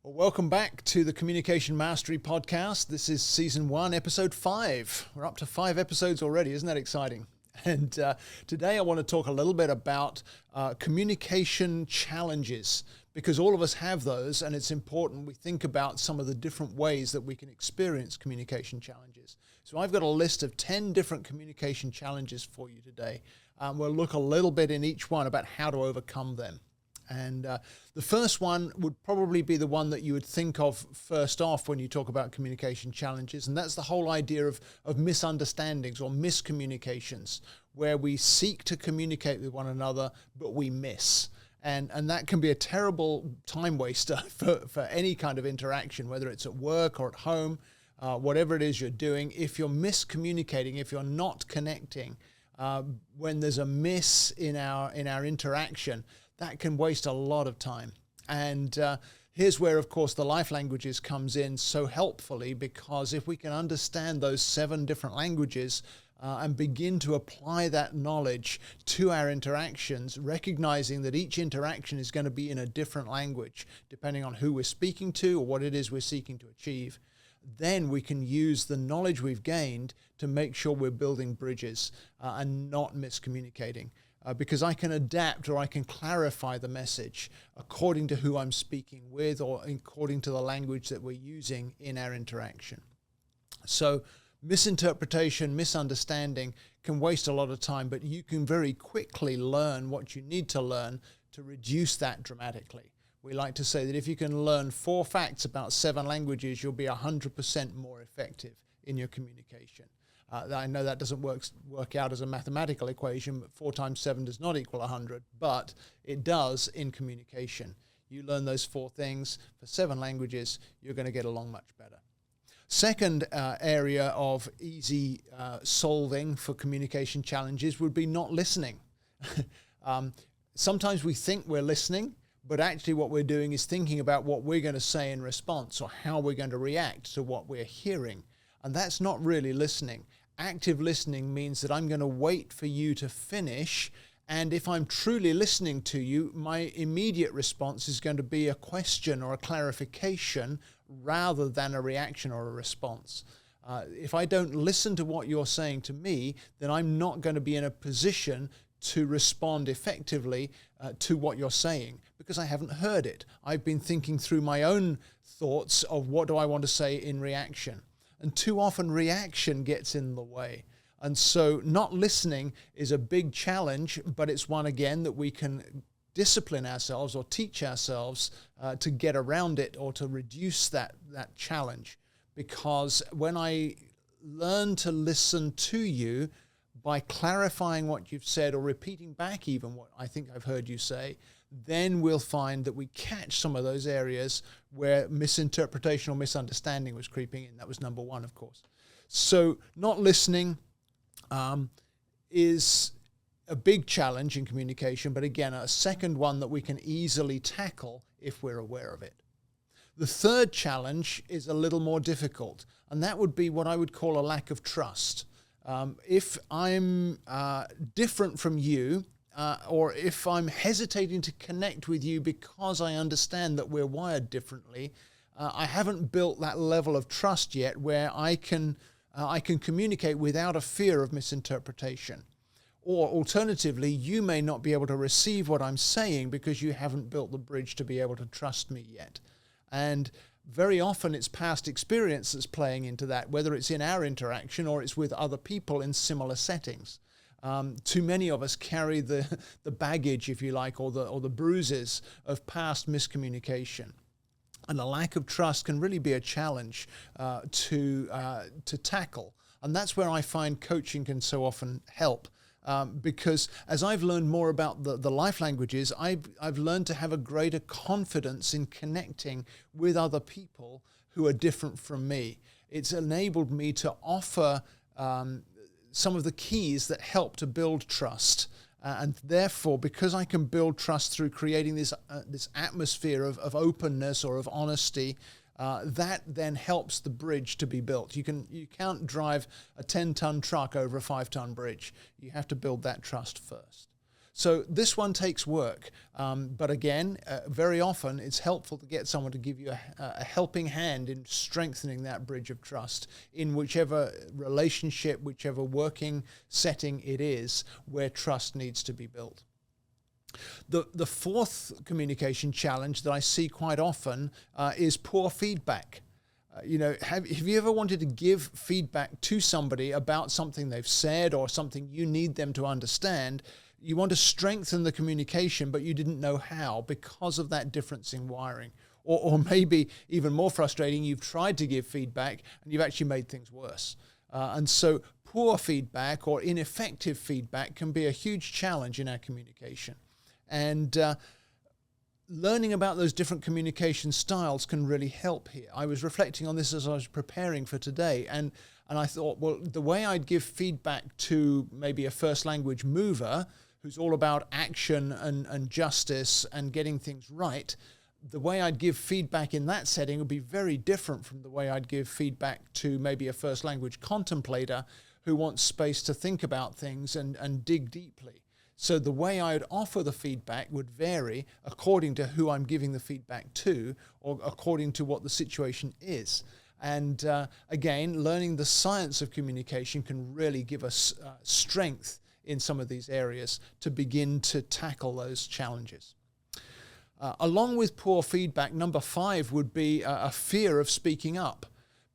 Well, welcome back to the Communication Mastery Podcast. This is Season 1, Episode 5. We're up to 5 episodes already. Isn't that exciting? And today I want to talk a little bit about communication challenges, because all of us have those, and it's important we think about some of the different ways that we can experience communication challenges. So I've got a list of 10 different communication challenges for you today. We'll look a little bit in each one about how to overcome them. And the first one would probably be the one that you would think of first off when you talk about communication challenges. And that's the whole idea of misunderstandings or miscommunications, where we seek to communicate with one another, but we miss. And that can be a terrible time waster for any kind of interaction, whether it's at work or at home, whatever it is you're doing. If you're miscommunicating, if you're not connecting, when there's a miss in our interaction, that can waste a lot of time. And here's where, of course, the life languages comes in so helpfully, because if we can understand those 7 different languages and begin to apply that knowledge to our interactions, recognizing that each interaction is going to be in a different language, depending on who we're speaking to or what it is we're seeking to achieve, then we can use the knowledge we've gained to make sure we're building bridges and not miscommunicating. Because I can adapt or I can clarify the message according to who I'm speaking with or according to the language that we're using in our interaction. So misinterpretation, misunderstanding can waste a lot of time, but you can very quickly learn what you need to learn to reduce that dramatically. We like to say that if you can learn 4 facts about 7 languages, you'll be 100% more effective in your communication. I know that doesn't work out as a mathematical equation, but 4 times 7 does not equal 100, but it does in communication. You learn those 4 things for 7 languages, you're going to get along much better. Second area of easy solving for communication challenges would be not listening. Sometimes we think we're listening, but actually what we're doing is thinking about what we're going to say in response or how we're going to react to what we're hearing. And that's not really listening. Active listening means that I'm going to wait for you to finish, and if I'm truly listening to you, my immediate response is going to be a question or a clarification rather than a reaction or a response. If I don't listen to what you're saying to me, then I'm not going to be in a position to respond effectively to what you're saying, because I haven't heard it. I've been thinking through my own thoughts of what do I want to say in reaction. And too often reaction gets in the way. And so not listening is a big challenge, but it's one, again, that we can discipline ourselves or teach ourselves to get around it or to reduce that challenge. Because when I learn to listen to you by clarifying what you've said or repeating back even what I think I've heard you say, then we'll find that we catch some of those areas where misinterpretation or misunderstanding was creeping in. That was number 1, of course. So not listening is a big challenge in communication, but again, a second one that we can easily tackle if we're aware of it. The third challenge is a little more difficult, and that would be what I would call a lack of trust. If I'm different from you, or if I'm hesitating to connect with you because I understand that we're wired differently, I haven't built that level of trust yet where I can communicate without a fear of misinterpretation. Or alternatively, you may not be able to receive what I'm saying because you haven't built the bridge to be able to trust me yet. And very often it's past experience that's playing into that, whether it's in our interaction or it's with other people in similar settings. Too many of us carry the baggage, if you like, or the bruises of past miscommunication. And a lack of trust can really be a challenge to tackle. And that's where I find coaching can so often help. Because as I've learned more about the life languages, I've learned to have a greater confidence in connecting with other people who are different from me. It's enabled me to offer some of the keys that help to build trust. And therefore, because I can build trust through creating this atmosphere of openness or of honesty, that then helps the bridge to be built. You can't drive a 10-ton truck over a 5-ton bridge. You have to build that trust first. So this one takes work. But again, very often it's helpful to get someone to give you a helping hand in strengthening that bridge of trust in whichever relationship, whichever working setting it is where trust needs to be built. The fourth communication challenge that I see quite often is poor feedback. Have you ever wanted to give feedback to somebody about something they've said or something you need them to understand? You want to strengthen the communication, but you didn't know how because of that difference in wiring. Or maybe even more frustrating, you've tried to give feedback and you've actually made things worse. And so poor feedback or ineffective feedback can be a huge challenge in our communication. And learning about those different communication styles can really help here. I was reflecting on this as I was preparing for today, and I thought, well, the way I'd give feedback to maybe a first language mover who's all about action and justice and getting things right, the way I'd give feedback in that setting would be very different from the way I'd give feedback to maybe a first language contemplator who wants space to think about things and dig deeply. So the way I would offer the feedback would vary according to who I'm giving the feedback to or according to what the situation is. And again, learning the science of communication can really give us strength in some of these areas to begin to tackle those challenges. Along with poor feedback, number 5 would be a fear of speaking up,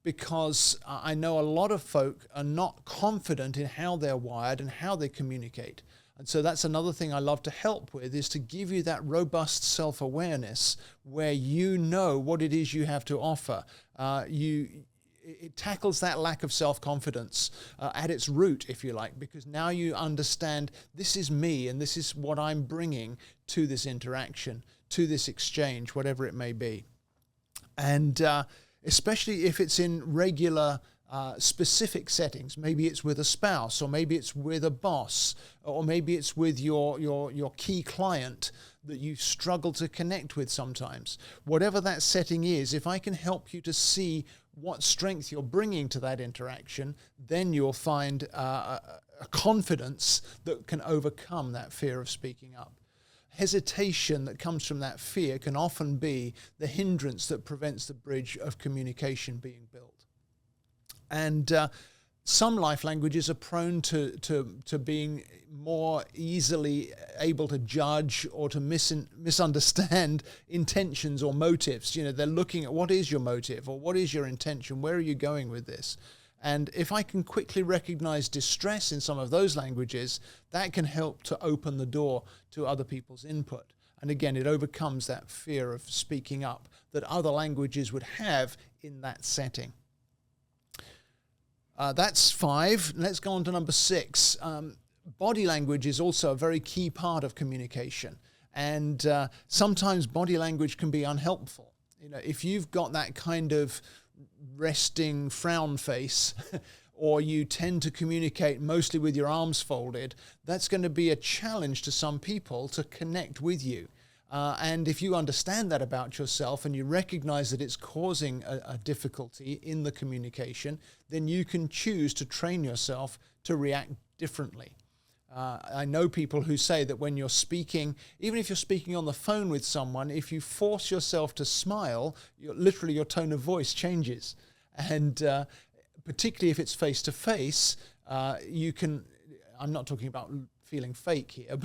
because I know a lot of folk are not confident in how they're wired and how they communicate. And so that's another thing I love to help with, is to give you that robust self-awareness where you know what it is you have to offer. It tackles that lack of self-confidence at its root, if you like, because now you understand this is me and this is what I'm bringing to this interaction, to this exchange, whatever it may be. And especially if it's in regular specific settings. Maybe it's with a spouse, or maybe it's with a boss, or maybe it's with your key client that you struggle to connect with sometimes. Whatever that setting is, if I can help you to see what strength you're bringing to that interaction, then you'll find a confidence that can overcome that fear of speaking up. Hesitation that comes from that fear can often be the hindrance that prevents the bridge of communication being built. And some life languages are prone to being more easily able to judge or to misunderstand intentions or motives. They're looking at what is your motive or what is your intention? Where are you going with this? And if I can quickly recognize distress in some of those languages, that can help to open the door to other people's input. And again, it overcomes that fear of speaking up that other languages would have in that setting. That's 5. Let's go on to number 6. Body language is also a very key part of communication. And sometimes body language can be unhelpful. If you've got that kind of resting frown face, or you tend to communicate mostly with your arms folded, that's going to be a challenge to some people to connect with you. And if you understand that about yourself and you recognize that it's causing a difficulty in the communication, then you can choose to train yourself to react differently. I know people who say that when you're speaking, even if you're speaking on the phone with someone, if you force yourself to smile, literally your tone of voice changes. And particularly if it's face-to-face, you can, I'm not talking about feeling fake here,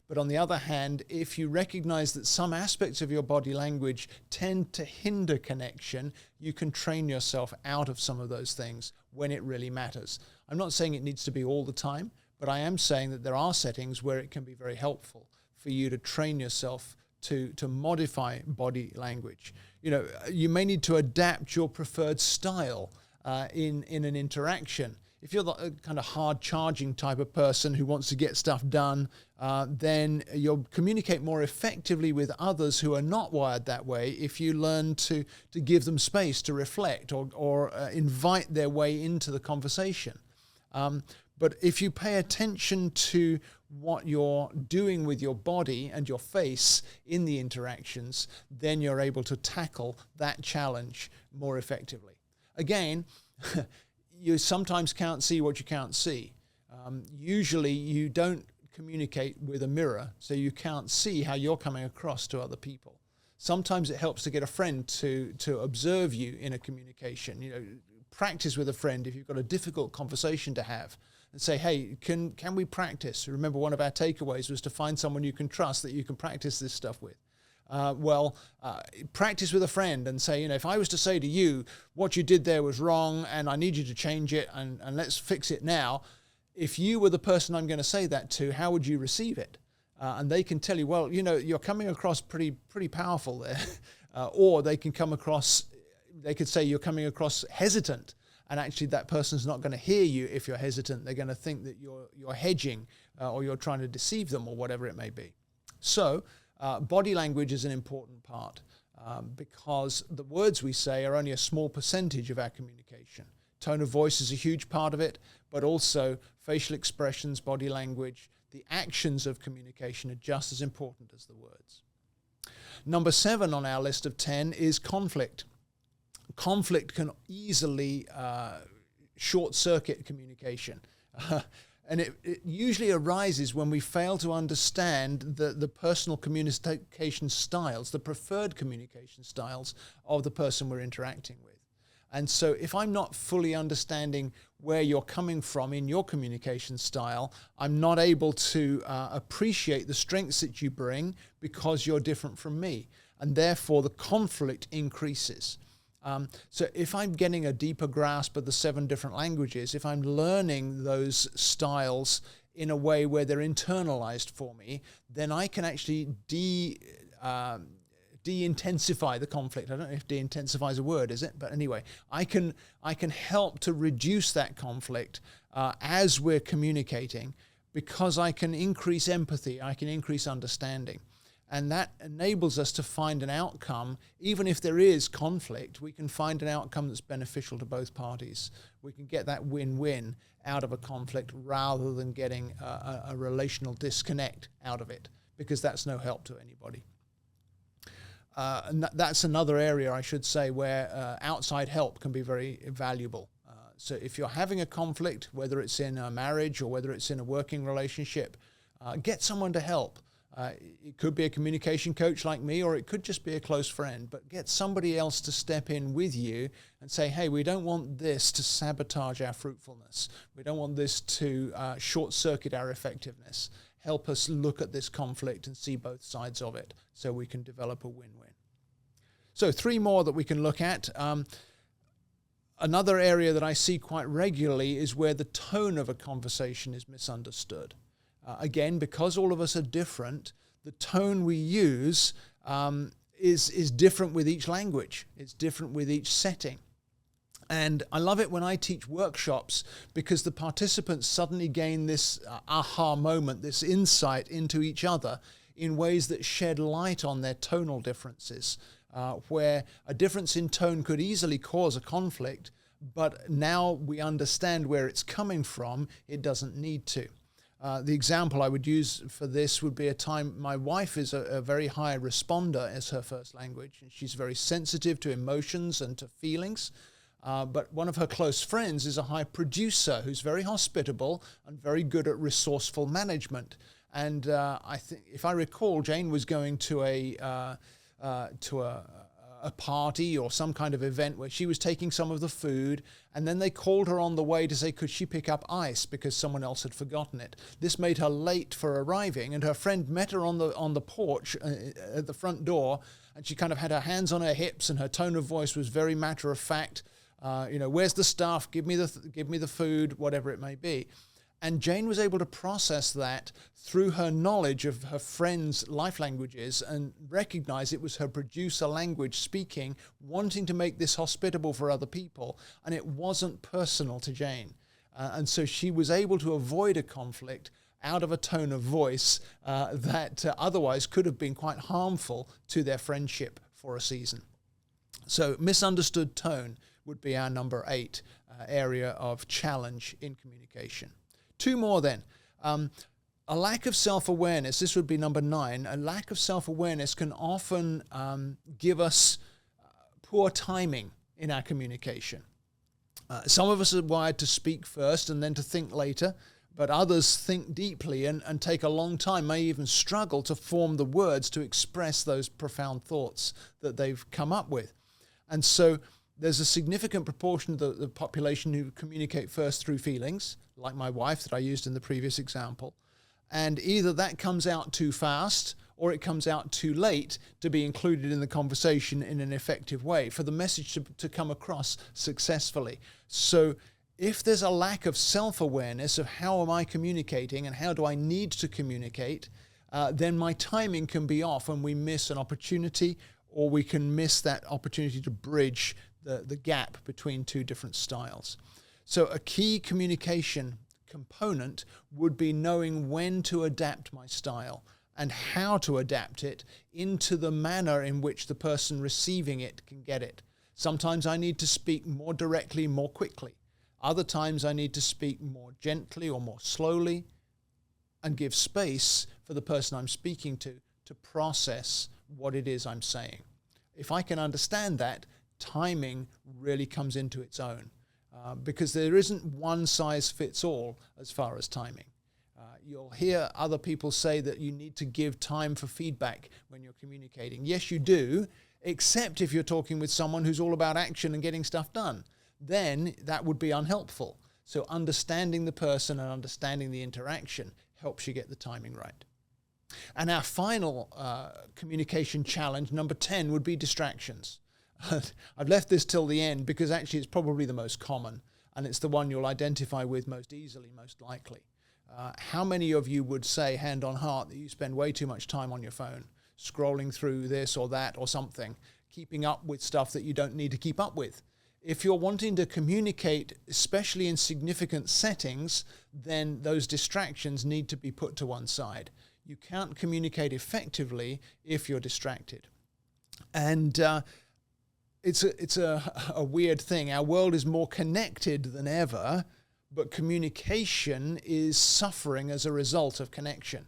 but on the other hand, if you recognize that some aspects of your body language tend to hinder connection, you can train yourself out of some of those things when it really matters. I'm not saying it needs to be all the time, but I am saying that there are settings where it can be very helpful for you to train yourself to modify body language. You may need to adapt your preferred style in an interaction. If you're the kind of hard-charging type of person who wants to get stuff done, then you'll communicate more effectively with others who are not wired that way if you learn to give them space to reflect or invite their way into the conversation. But if you pay attention to what you're doing with your body and your face in the interactions, then you're able to tackle that challenge more effectively. Again, you sometimes can't see what you can't see. Usually you don't communicate with a mirror, so you can't see how you're coming across to other people. Sometimes it helps to get a friend to observe you in a communication. Practice with a friend if you've got a difficult conversation to have, and say, hey, can we practice? Remember, one of our takeaways was to find someone you can trust that you can practice this stuff with. Practice with a friend and say, if I was to say to you, what you did there was wrong and I need you to change it and let's fix it now. If you were the person I'm going to say that to, how would you receive it? And they can tell you, well, you're coming across pretty powerful there. Or they could say you're coming across hesitant. And actually that person's not going to hear you if you're hesitant. They're going to think that you're hedging or you're trying to deceive them or whatever it may be. So body language is an important part because the words we say are only a small percentage of our communication. Tone of voice is a huge part of it, but also facial expressions, body language, the actions of communication are just as important as the words. Number 7 on our list of 10 is conflict. Conflict can easily short-circuit communication. And it usually arises when we fail to understand the personal communication styles, the preferred communication styles of the person we're interacting with. And so if I'm not fully understanding where you're coming from in your communication style, I'm not able to appreciate the strengths that you bring because you're different from me. And therefore, the conflict increases. So if I'm getting a deeper grasp of the 7 different languages, if I'm learning those styles in a way where they're internalized for me, then I can actually de-intensify the conflict. I don't know if de-intensify is a word, is it? But anyway, I can help to reduce that conflict as we're communicating because I can increase empathy, I can increase understanding. And that enables us to find an outcome. Even if there is conflict, we can find an outcome that's beneficial to both parties. We can get that win-win out of a conflict rather than getting a relational disconnect out of it, because that's no help to anybody. And that's another area, I should say, where outside help can be very valuable. So if you're having a conflict, whether it's in a marriage or whether it's in a working relationship, get someone to help. It could be a communication coach like me, or it could just be a close friend, but get somebody else to step in with you and say, hey, we don't want this to sabotage our fruitfulness. We don't want this to short-circuit our effectiveness. Help us look at this conflict and see both sides of it so we can develop a win-win. So 3 more that we can look at. Another area that I see quite regularly is where the tone of a conversation is misunderstood. Again, because all of us are different, the tone we use is different with each language. It's different with each setting. And I love it when I teach workshops because the participants suddenly gain this aha moment, this insight into each other in ways that shed light on their tonal differences, where a difference in tone could easily cause a conflict, but now we understand where it's coming from, it doesn't need to. The example I would use for this would be a time my wife is a very high responder as her first language, and she's very sensitive to emotions and to feelings. But one of her close friends is a high producer who's very hospitable and very good at resourceful management. And I think, if I recall, Jane was going to a party or some kind of event where she was taking some of the food, and then they called her on the way to say, could she pick up ice because someone else had forgotten it. This made her late for arriving, and her friend met her on the porch at the front door, and she kind of had her hands on her hips, and her tone of voice was very matter of fact. Where's the stuff? Give me the food, whatever it may be. And Jane was able to process that through her knowledge of her friend's life languages and recognize it was her producer language speaking, wanting to make this hospitable for other people. And it wasn't personal to Jane. And so she was able to avoid a conflict out of a tone of voice that otherwise could have been quite harmful to their friendship for a season. So misunderstood tone would be our number 8 area of challenge in communication. 2 more then. A lack of self-awareness, this would be number 9. A lack of self-awareness can often give us poor timing in our communication. Some of us are wired to speak first and then to think later, but others think deeply and take a long time, may even struggle to form the words to express those profound thoughts that they've come up with. And so there's a significant proportion of the population who communicate first through feelings, like my wife that I used in the previous example. And either that comes out too fast or it comes out too late to be included in the conversation in an effective way for the message to come across successfully. So if there's a lack of self-awareness of how am I communicating and how do I need to communicate, then my timing can be off and we miss an opportunity, or we can miss that opportunity to bridge the gap between two different styles. So a key communication component would be knowing when to adapt my style and how to adapt it into the manner in which the person receiving it can get it. Sometimes I need to speak more directly, more quickly. Other times I need to speak more gently or more slowly and give space for the person I'm speaking to process what it is I'm saying. If I can understand that, timing really comes into its own, because there isn't one size fits all as far as timing. You'll hear other people say that you need to give time for feedback when you're communicating. Yes, you do, except if you're talking with someone who's all about action and getting stuff done. Then that would be unhelpful. So understanding the person and understanding the interaction helps you get the timing right. And our final communication challenge, number 10, would be distractions. I've left this till the end because actually it's probably the most common, and it's the one you'll identify with most easily, most likely. How many of you would say, hand on heart, that you spend way too much time on your phone, scrolling through this or that or something, keeping up with stuff that you don't need to keep up with? If you're wanting to communicate, especially in significant settings, then those distractions need to be put to one side. You can't communicate effectively if you're distracted. And it's a weird thing. Our world is more connected than ever, but communication is suffering as a result of connection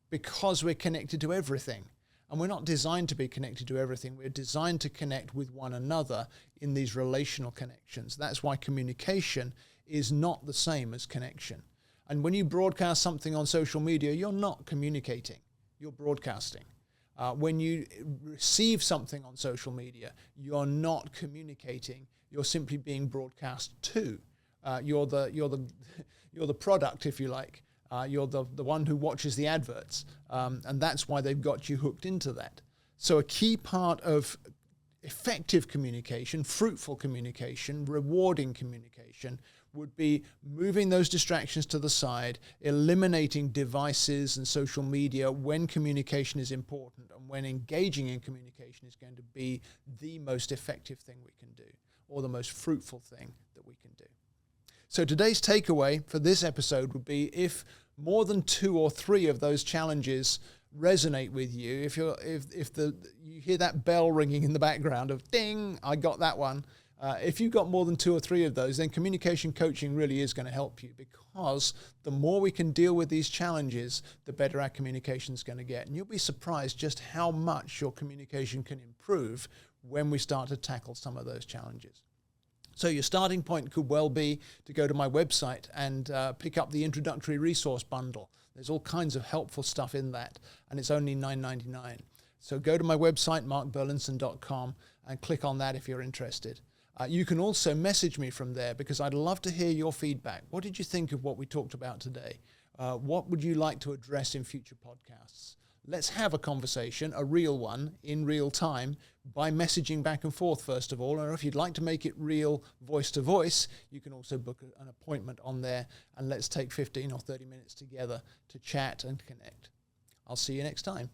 because we're connected to everything. And we're not designed to be connected to everything. We're designed to connect with one another in these relational connections. That's why communication is not the same as connection. And when you broadcast something on social media, you're not communicating, you're broadcasting. When you receive something on social media, you're not communicating, you're simply being broadcast to. You're the product, if you like. You're the one who watches the adverts, and that's why they've got you hooked into that. So a key part of effective communication, fruitful communication, rewarding communication would be moving those distractions to the side, eliminating devices and social media when communication is important and when engaging in communication is going to be the most effective thing we can do, or the most fruitful thing that we can do. So today's takeaway for this episode would be, if more than 2 or 3 of those challenges resonate with you, if you hear that bell ringing in the background of ding, I got that one. If you've got more than 2 or 3 of those, then communication coaching really is going to help you, because the more we can deal with these challenges, the better our communication is going to get. And you'll be surprised just how much your communication can improve when we start to tackle some of those challenges. So your starting point could well be to go to my website and pick up the introductory resource bundle. There's all kinds of helpful stuff in that, and it's only $9.99. So go to my website, markburlinson.com, and click on that if you're interested. You can also message me from there, because I'd love to hear your feedback. What did you think of what we talked about today? What would you like to address in future podcasts? Let's have a conversation, a real one, in real time, by messaging back and forth, first of all. Or if you'd like to make it real voice to voice, you can also book an appointment on there, and let's take 15 or 30 minutes together to chat and connect. I'll see you next time.